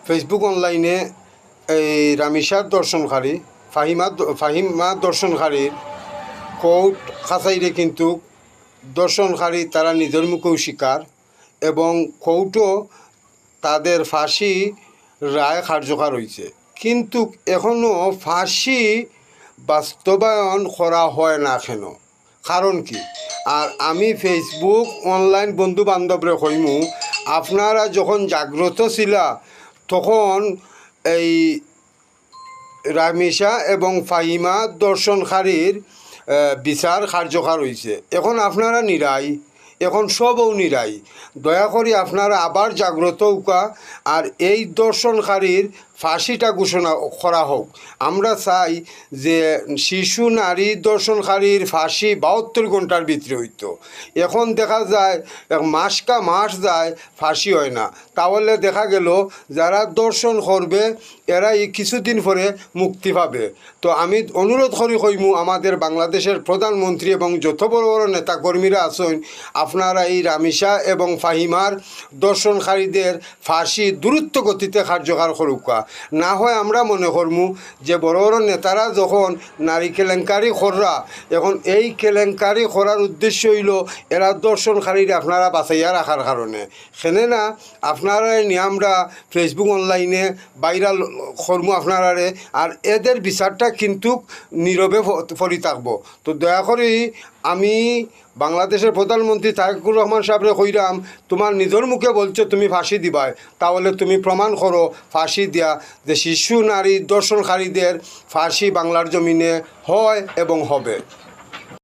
Facebook অনলাইনে এই রামিসার দর্শনকারী Fahima দর্শনকারীর court খাসাইরে কিন্তু দর্শনকারী তারা নিজের মুখেও স্বীকার এবং কোর্টও তাদের ফাঁসি রায় কার্যকর হয়েছে, কিন্তু এখনও ফাঁসি বাস্তবায়ন করা হয় না কেন, কারণ কি? আর আমি ফেসবুক অনলাইন বন্ধু বান্ধবরে কইমু, আপনারা যখন জাগ্রত ছিলা তখন এই রামিসা এবং ফাহিমা দর্শনকারীর বিচার কার্যকর হয়েছে। এখন আপনারা নিরাই, এখন সবও নিরাই। দয়া করে আপনারা আবার জাগ্রত উকা আর এই দর্শনকারীর ফাঁসিটা ঘোষণা করা হোক। আমরা চাই যে শিশু নারী দর্শনকারীর ফাঁসি 72 ঘন্টার ভিতরে হইতো। এখন দেখা যায় মাস যায় ফাঁসি হয় না। তাহলে দেখা গেল যারা দর্শন করবে এরা এই কিছুদিন পরে মুক্তি পাবে। তো আমি অনুরোধ করি কইমু আমাদের বাংলাদেশের প্রধানমন্ত্রী এবং যত বড় বড় নেতাকর্মীরা আছেন, আপনারা এই রামিসা এবং ফাহিমার দর্শনকারীদের ফাঁসি দ্রুত গতিতে কার্যকর করুকা। না হয় আমরা মনে করমু যে বড় বড় নেতারা যখন নারী কেলেঙ্কারি কররা, এখন এই কেলেঙ্কারি করার উদ্দেশ্য হইল এরা দর্শনকারীরা আপনারা বাঁচাইয়া রাখার কারণে। সেনে না আপনারা নিয়ে আমরা ফেসবুক অনলাইনে ভাইরাল করমু আপনারারে, আর এদের বিচারটা কিন্তু নীরবে পরি থাকবো। তো দয়া করে আমি বাংলাদেশের প্রধানমন্ত্রী তারেকুর রহমান সাহেবরে কইরাম, তোমার নিজের মুখে বলছো তুমি ফাঁসি দিবাই, তাহলে তুমি প্রমাণ করো ফাঁসি দিয়া যে শিশু নারী দর্শনকারীদের ফাঁসি বাংলার জমিনে হয় এবং হবে।